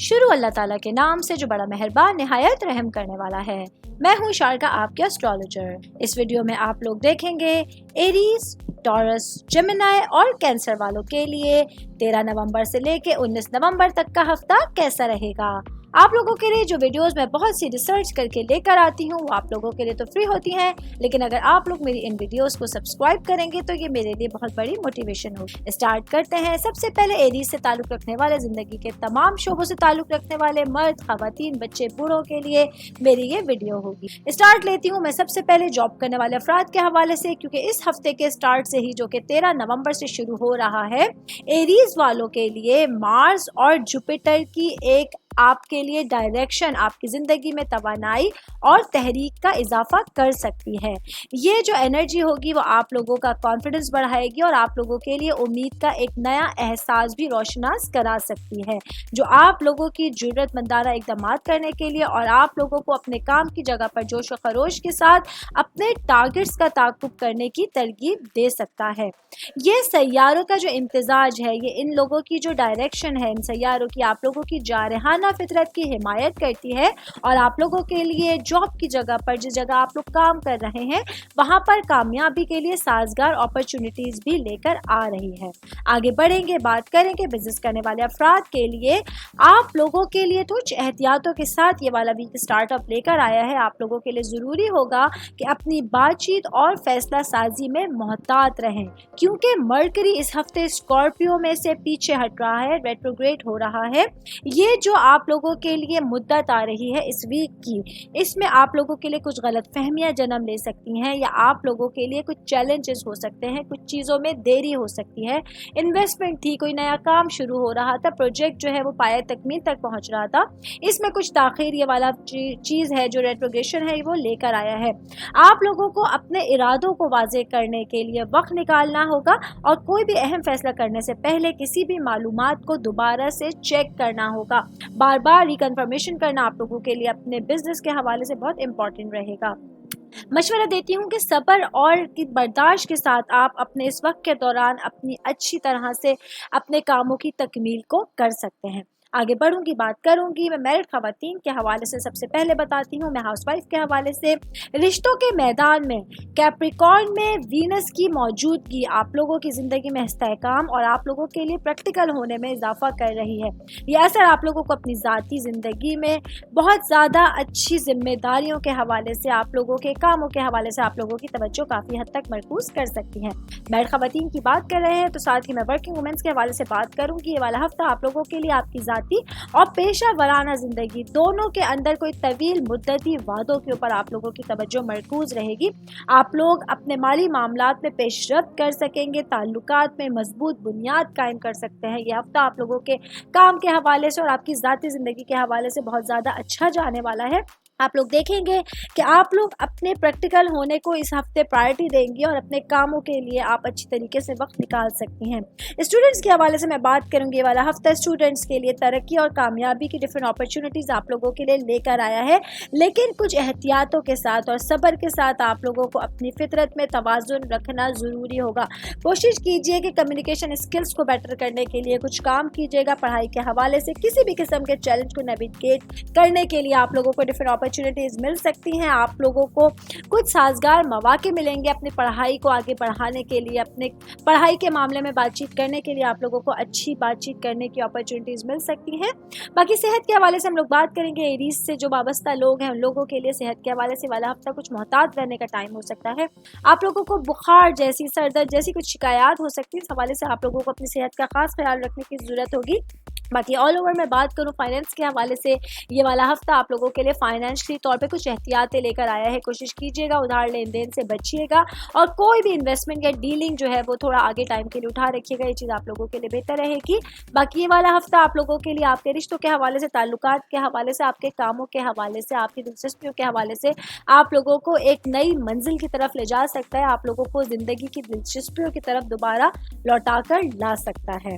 شروع اللہ تعالیٰ کے نام سے جو بڑا مہربان نہایت رحم کرنے والا ہے۔ میں ہوں شارکا، آپ کے اسٹرالوجر۔ اس ویڈیو میں آپ لوگ دیکھیں گے ایریز، ٹورس، جیمنائی اور کینسر والوں کے لیے 13 نومبر سے لے کے 19 نومبر تک کا ہفتہ کیسا رہے گا۔ آپ لوگوں کے لیے جو ویڈیوز میں بہت سی ریسرچ کر کے لے کر آتی ہوں وہ آپ لوگوں کے لیے تو فری ہوتی ہیں، لیکن اگر آپ لوگ میری ان ویڈیوز کو سبسکرائب کریں گے تو یہ میرے لیے بہت بڑی موٹیویشن ہوگی۔ اسٹارٹ کرتے ہیں۔ سب سے پہلے ایریز سے تعلق رکھنے والے، زندگی کے تمام شعبوں سے تعلق رکھنے والے مرد، خواتین، بچے، بوڑھوں کے لیے میری یہ ویڈیو ہوگی۔ اسٹارٹ لیتی ہوں میں سب سے پہلے جاب کرنے والے افراد کے حوالے سے، کیونکہ اس ہفتے کے اسٹارٹ سے ہی جو کہ 13 نومبر سے شروع ہو رہا ہے، ایریز والوں کے لیے مارس اور جوپیٹر کی ایک آپ کے لیے ڈائریکشن آپ کی زندگی میں توانائی اور تحریک کا اضافہ کر سکتی ہے۔ یہ جو انرجی ہوگی وہ آپ لوگوں کا کانفیڈنس بڑھائے گی اور آپ لوگوں کے لیے امید کا ایک نیا احساس بھی روشناس کرا سکتی ہے، جو آپ لوگوں کی جرأت مندانہ اقدامات کرنے کے لیے اور آپ لوگوں کو اپنے کام کی جگہ پر جوش و خروش کے ساتھ اپنے ٹارگٹس کا تعاقب کرنے کی ترغیب دے سکتا ہے۔ یہ سیاروں کا جو امتزاج ہے، یہ ان لوگوں کی جو ڈائریکشن ہے، ان سیاروں کی آپ لوگوں کی جارحانہ فطرت کی حمایت کرتی ہے اور آپ لوگوں کے لیے جاب کی جگہ پر جس جگہ آپ لوگ کام کر رہے ہیں وہاں پر کامیابی کے لیے سازگار اپرچونٹیز بھی لے کر آ رہی ہے۔ آگے بڑھیں گے، بات کریں گے بزنس کرنے والے افراد کے لیے۔ آپ لوگوں کے لیے کچھ احتیاطوں کے ساتھ یہ والا ویک اسٹارٹ اپ لے کر آیا ہے۔ آپ لوگوں کے لیے ضروری ہوگا کہ اپنی بات چیت اور فیصلہ سازی میں محتاط رہیں، کیونکہ مرکری اس ہفتے اسکارپیو میں سے پیچھے ہٹ رہا ہے، ریٹروگریڈ ہو رہا ہے۔ یہ جو آپ لوگوں کے لیے مدت آ رہی ہے اس ویک کی، اس میں آپ لوگوں کے لیے کچھ غلط فہمیاں جنم لے سکتی ہیں، یا آپ لوگوں کے لیے کچھ چیلنجز ہو سکتے ہیں، کچھ چیزوں میں دیری ہو سکتی ہے۔ انویسٹمنٹ تھی، کوئی نیا کام شروع ہو رہا تھا، پروجیکٹ جو ہے وہ پایہ تکمیل تک پہنچ رہا تھا، اس میں کچھ تاخیر یہ والا چیز ہے جو ریٹروگریشن ہے وہ لے کر آیا ہے۔ آپ لوگوں کو اپنے ارادوں کو واضح کرنے کے لیے وقت نکالنا ہوگا اور کوئی بھی اہم فیصلہ کرنے سے پہلے کسی بھی معلومات کو دوبارہ سے چیک کرنا ہوگا۔ بار بار ریکنفرمیشن کرنا آپ لوگوں کے لیے اپنے بزنس کے حوالے سے بہت امپورٹنٹ رہے گا۔ مشورہ دیتی ہوں کہ صبر اور برداشت کے ساتھ آپ اپنے اس وقت کے دوران اپنی اچھی طرح سے اپنے کاموں کی تکمیل کو کر سکتے ہیں۔ آگے بڑھوں گی، بات کروں گی میں میرڈ خواتین کے حوالے سے۔ سب سے پہلے بتاتی ہوں میں ہاؤس وائف کے حوالے سے۔ رشتوں کے میدان میں کیپریکارن میں وینس کی موجودگی آپ لوگوں کی زندگی میں استحکام اور آپ لوگوں کے لیے پریکٹیکل ہونے میں اضافہ کر رہی ہے۔ یہ اثر آپ لوگوں کو اپنی ذاتی زندگی میں بہت زیادہ اچھی ذمہ داریوں کے حوالے سے، آپ لوگوں کے کاموں کے حوالے سے آپ لوگوں کی توجہ کافی حد تک مرکوز کر سکتی ہے۔ میرڈ خواتین کی بات کر رہے ہیں تو ساتھ ہی میں ورکنگ وومنس کے حوالے سے بات کروں گی۔ یہ والا ہفتہ آپ لوگوں کے لیے آپ کی ذاتی اور پیشہ ورانہ زندگی دونوں کے اندر کوئی طویل مدتی وعدوں کے اوپر آپ لوگوں کی توجہ مرکوز رہے گی۔ آپ لوگ اپنے مالی معاملات میں پیش رفت کر سکیں گے، تعلقات میں مضبوط بنیاد قائم کر سکتے ہیں۔ یہ ہفتہ آپ لوگوں کے کام کے حوالے سے اور آپ کی ذاتی زندگی کے حوالے سے بہت زیادہ اچھا جانے والا ہے۔ آپ لوگ دیکھیں گے کہ آپ لوگ اپنے پریکٹیکل ہونے کو اس ہفتے پرائرٹی دیں گی اور اپنے کاموں کے لیے آپ اچھی طریقے سے وقت نکال سکتی ہیں۔ اسٹوڈنٹس کے حوالے سے میں بات کروں گی۔ یہ والا ہفتہ اسٹوڈنٹس کے لیے ترقی اور کامیابی کی ڈفرینٹ اپرچونٹیز آپ لوگوں کے لیے لے کر آیا ہے، لیکن کچھ احتیاطوں کے ساتھ اور صبر کے ساتھ آپ لوگوں کو اپنی فطرت میں توازن رکھنا ضروری ہوگا۔ کوشش کیجیے کہ کمیونیکیشن اسکلز کو بیٹر کرنے کے لیے کچھ کام کیجیے گا۔ پڑھائی کے حوالے سے کسی بھی قسم کے چیلنج کو نیویگیٹ کرنے کے لیے آپ لوگوں کو ڈفرینٹ اپرچونٹیز مل سکتی ہیں۔ آپ لوگوں کو کچھ سازگار مواقع ملیں گے اپنی پڑھائی کو آگے بڑھانے کے لیے، اپنے پڑھائی کے معاملے میں بات چیت کرنے کے لیے آپ لوگوں کو اچھی بات چیت کرنے کی اپرچونٹیز مل سکتی ہیں۔ باقی صحت کے حوالے سے ہم لوگ بات کریں گے۔ ایریز سے جو وابستہ لوگ ہیں ان لوگوں کے لیے صحت کے حوالے سے والا ہفتہ کچھ محتاط رہنے کا ٹائم ہو سکتا ہے۔ آپ لوگوں کو بخار جیسی، سر درد جیسی کچھ شکایات ہو سکتی ہے، اس حوالے سے آپ لوگوں کو اپنی صحت کا خاص خیال رکھنے کی ضرورت ہوگی۔ باقی آل اوور میں بات کروں فائنینس کے حوالے سے، یہ والا ہفتہ آپ لوگوں کے لیے فائنینشلی طور پہ کچھ احتیاطیں لے کر آیا ہے۔ کوشش کیجیے گا ادھار لین دین سے بچیے گا اور کوئی بھی انویسٹمنٹ یا ڈیلنگ جو ہے وہ تھوڑا آگے ٹائم کے لیے اٹھا رکھیے گا، یہ چیز آپ لوگوں کے لیے بہتر رہے گی۔ باقی یہ والا ہفتہ آپ لوگوں کے لیے آپ کے رشتوں کے حوالے سے، تعلقات کے حوالے سے، آپ کے کاموں کے حوالے سے، آپ کی دلچسپیوں کے حوالے سے آپ لوگوں کو ایک نئی منزل کی طرف لے جا سکتا ہے، آپ لوگوں کو زندگی کی دلچسپیوں کی طرف دوبارہ لوٹا کر لا سکتا ہے۔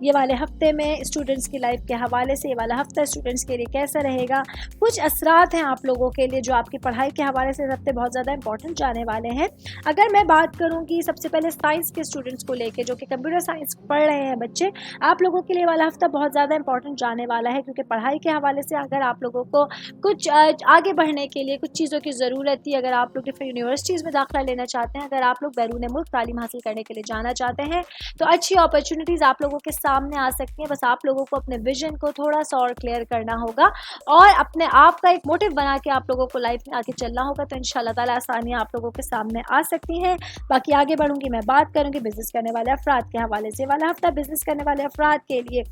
یہ والے ہفتے میں اسٹوڈنٹس کی لائف کے حوالے سے یہ والا ہفتہ اسٹوڈنٹس کے لیے کیسا رہے گا. کچھ اثرات ہیں آپ لوگوں کے لیے جو آپ کی پڑھائی کے حوالے سے ہفتے بہت زیادہ امپورٹنٹ جانے والے ہیں. اگر میں بات کروں گی سب سے پہلے سائنس کے اسٹوڈنٹس کو لے کے جو کہ کمپیوٹر سائنس پڑھ رہے ہیں بچے, آپ لوگوں کے لیے والا ہفتہ بہت زیادہ امپورٹنٹ جانے والا ہے, کیونکہ پڑھائی کے حوالے سے اگر آپ لوگوں کو کچھ آگے بڑھنے کے لیے کچھ چیزوں کی ضرورت تھی, اگر آپ لوگ ڈفرینٹ یونیورسٹیز میں داخلہ لینا چاہتے ہیں, اگر آپ لوگ بیرون ملک تعلیم حاصل کرنے کے لیے جانا چاہتے ہیں, تو اچھی اپرچونیٹیز آپ لوگوں کے سامنے آ سکتی ہیں. بس آپ لوگوں کو اپنے ویژن کو تھوڑا سا اور کلیئر کرنا ہوگا اور اپنے آپ کا ایک موٹیو بنا کے آپ لوگوں کو لائف میں آگے چلنا ہوگا, تو انشاءاللہ تعالیٰ آسانیاں آپ لوگوں کے سامنے آ سکتی ہیں. باقی آگے بڑھوں گی, میں بات کروں گی بزنس کرنے والے افراد کے حوالے سے. والا ہفتہ بزنس کرنے والے افراد کے لیے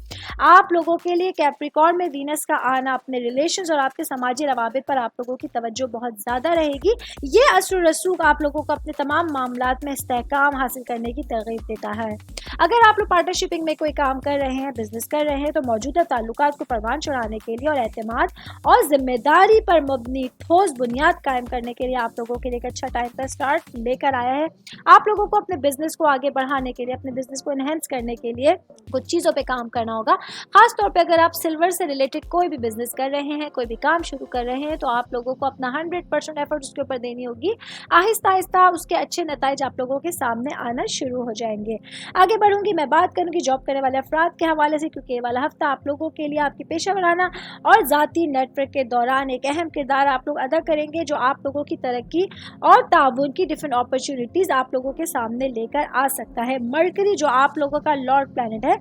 آپ لوگوں کے لیے کیپریکارن میں وینس کا آنا اپنے ریلیشنز اور آپ کے سماجی روابط پر آپ لوگوں کی توجہ بہت زیادہ رہے گی. یہ اثر و رسوخ آپ لوگوں کو اپنے تمام معاملات میں استحکام حاصل کرنے کی ترغیب دیتا ہے. اگر آپ لوگ پارٹنرشپنگ میں کوئی کام کر رہے ہیں, بزنس کر رہے ہیں, تو موجودہ تعلقات کو پروان چڑھانے کے لیے اور اعتماد اور ذمہ داری پر مبنی ٹھوس بنیاد قائم کرنے کے لیے آپ لوگوں کے لیے ایک اچھا ٹائم کا اسٹارٹ لے کر آیا ہے. آپ لوگوں کو اپنے بزنس کو آگے بڑھانے کے لیے, اپنے بزنس کو انہینس کرنے کے لیے کچھ چیزوں پہ کام کرنا ہوگا. خاص طور پہ اگر آپ سلور سے ریلیٹڈ کوئی بھی بزنس کر رہے ہیں, کوئی بھی کام شروع کر رہے ہیں, تو آپ لوگوں کو اپنا 100% ایفرٹ اس کے اوپر دینی ہوگی. آہستہ آہستہ اس کے اچھے نتائج آپ لوگوں کے سامنے آنا شروع ہو جائیں گے. آگے بڑھوں گی, میں بات کروں گی جاب کرنے والے افراد کے حوالے سے, کیونکہ یہ والا ہفتہ آپ لوگوں کے لیے آپ کی پیشہ ورانہ اور ذاتی نیٹ ورک کے دوران ایک اہم کردار آپ لوگ ادا کریں گے, جو آپ لوگوں کی ترقی اور تعاون کی ڈفرینٹ اپرچونیٹیز آپ لوگوں کے سامنے لے کر آ سکتا ہے. مرکری جو آپ لوگوں کا لارڈ پلانٹ ہے,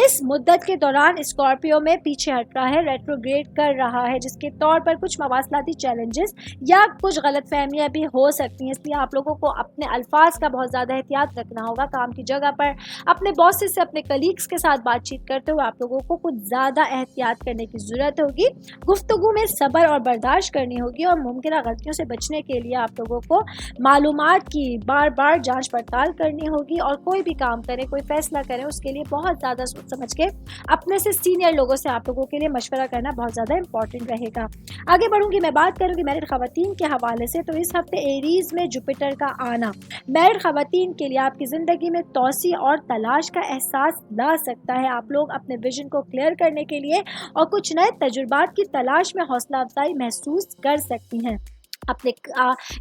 اس مدت کے دوران اسکارپیو میں پیچھے ہٹ رہا ہے, ریٹروگریڈ کر رہا ہے, جس کے طور پر کچھ مواصلاتی چیلنجز یا کچھ غلط فہمیاں بھی ہو سکتی ہیں. اس لیے آپ لوگوں کو اپنے الفاظ کا بہت زیادہ احتیاط رکھنا ہوگا. کام کی جگہ پر اپنے باسز سے, اپنے کلیگز کے ساتھ بات چیت کرتے ہوئے آپ لوگوں کو کچھ زیادہ احتیاط کرنے کی ضرورت ہوگی. گفتگو میں صبر اور برداشت کرنی ہوگی, اور ممکنہ غلطیوں سے بچنے کے لیے آپ لوگوں کو معلومات کی بار بار جانچ پڑتال کرنی ہوگی. اور کوئی بھی کام کریں, کوئی فیصلہ کریں, اس کے لیے بہت زیادہ سوچ سمجھ کے اپنے سے سینئر لوگوں سے آپ لوگوں کے لیے مشورہ کرنا بہت زیادہ امپورٹنٹ رہے گا. آگے بڑھوں گی, میں بات کروں گی میرڈ خواتین کے حوالے سے. تو اس ہفتے ایریز میں جوپیٹر کا آنا میرڈ خواتین کے لیے آپ کی زندگی میں توسیع اور تلاش کا احساس لا سکتا ہے. آپ لوگ اپنے ویژن کو کلیئر کرنے کے لیے اور کچھ نئے تجربات کی تلاش میں حوصلہ افزائی محسوس کر سکتی ہیں. اپنے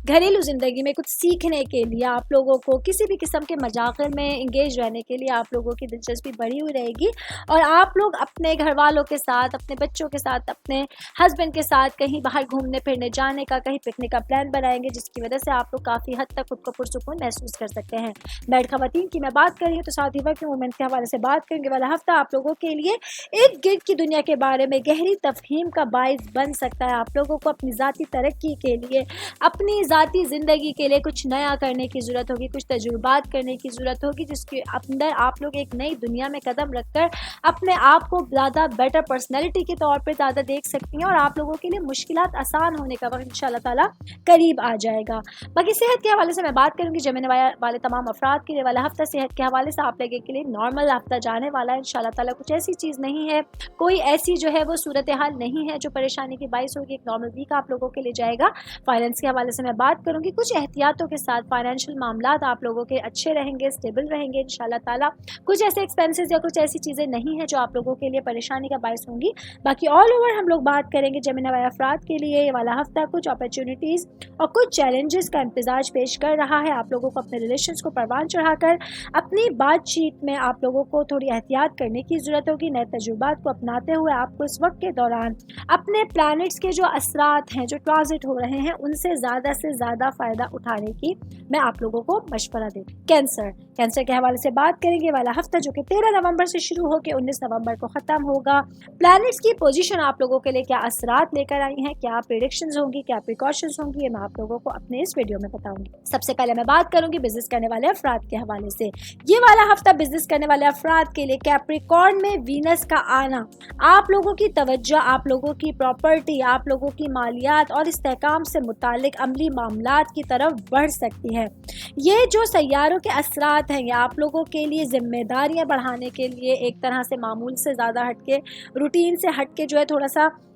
گھریلو زندگی میں کچھ سیکھنے کے لیے آپ لوگوں کو کسی بھی قسم کے مذاکر میں انگیج رہنے کے لیے آپ لوگوں کی دلچسپی بڑھی ہوئی رہے گی, اور آپ لوگ اپنے گھر والوں کے ساتھ, اپنے بچوں کے ساتھ, اپنے ہسبینڈ کے ساتھ کہیں باہر گھومنے پھرنے جانے کا, کہیں پکنک کا پلان بنائیں گے, جس کی وجہ سے آپ لوگ کافی حد تک خود کو پرسکون محسوس کر سکتے ہیں. میرڈ خواتین کی میں بات کر رہی ہوں, تو ساتھ ہی ورکنگ وومن کے حوالے سے بات کریں گے. والا ہفتہ آپ لوگوں کے لیے ارد گرد کی دنیا کے بارے میں گہری تفہیم کا باعث بن سکتا ہے. آپ لوگوں کو اپنی ذاتی ترقی کے لیے, اپنی ذاتی زندگی کے لیے کچھ نیا کرنے کی ضرورت ہوگی, کچھ تجربات کرنے کی ضرورت ہوگی, جس کے اندر آپ لوگ ایک نئی دنیا میں قدم رکھ کر اپنے آپ کو زیادہ بیٹر پرسنالٹی کے طور پہ زیادہ دیکھ سکتی ہیں, اور آپ لوگوں کے لیے مشکلات آسان ہونے کا وقت انشاءاللہ تعالیٰ قریب آ جائے گا. باقی صحت کے حوالے سے میں بات کروں گی. جمنے والے تمام افراد کے لیے والا ہفتہ صحت کے حوالے سے آپ لوگوں کے لیے نارمل ہفتہ جانے والا ہے انشاءاللہ تعالیٰ. کچھ ایسی چیز نہیں ہے, کوئی ایسی جو ہے وہ صورتحال نہیں ہے جو پریشانی کی باعث ہوگی. ایک نارمل ویک آپ لوگوں کے لیے جائے گا. فائنینس کے حوالے سے میں بات کروں گی. کچھ احتیاطوں کے ساتھ فائنینشیل معاملات آپ لوگوں کے اچھے رہیں گے, اسٹیبل رہیں گے انشاءاللہ تعالیٰ. کچھ ایسے ایکسپینسز یا کچھ ایسی چیزیں نہیں ہیں جو آپ لوگوں کے لیے پریشانی کا باعث ہوں گی. باقی آل اوور ہم لوگ بات کریں گے جمنے والے افراد کے لیے یہ والا ہفتہ کچھ اپرچونیٹیز اور کچھ چیلنجز کا امتزاج پیش کر رہا ہے. آپ لوگوں کو اپنے ریلیشنز کو پروان چڑھا کر اپنی بات چیت میں آپ لوگوں کو تھوڑی احتیاط کرنے کی ضرورت ہوگی. نئے تجربات کو اپناتے ہوئے آپ کو اس وقت کے دوران اپنے پلانٹس کے جو اثرات ہیں, جو ٹرانزٹ ہو رہے ہیں, ان سے زیادہ فائدہ اٹھانے کی میں آپ لوگوں کو مشورہ دوں. کینسر کے حوالے سے بات کریں گے. والا ہفتہ جو کہ 13 نومبر سے شروع ہو کے 19 نومبر کو ختم ہوگا. پلانٹس کی پوزیشن آپ لوگوں کے لیے کیا اثرات لے کر آئی ہیں, کیا پریڈکشنز ہوں گی, کیا پریکاشنز ہوں گی, یہ میں آپ لوگوں کو اپنے اس ویڈیو میں بتاؤں گی. سب سے پہلے میں بات کروں گی بزنس کرنے والے افراد کے حوالے سے. یہ والا ہفتہ بزنس کرنے والے افراد کے لیے کیپریکارن میں وینس کا آنا آپ لوگوں کی توجہ, آپ لوگوں کی پراپرٹی, آپ لوگوں کی مالیات اور استحکام سے متعلق عملی معاملات کی طرف بڑھ سکتی ہے. یہ جو سیاروں کے اثرات ہیں, یہ آپ لوگوں کے لیے ذمہ داریاں بڑھانے کے لیے ایک طرح سے معمول سے زیادہ ہٹ کے, روٹین سے ہٹ کے جو ہے تھوڑا سا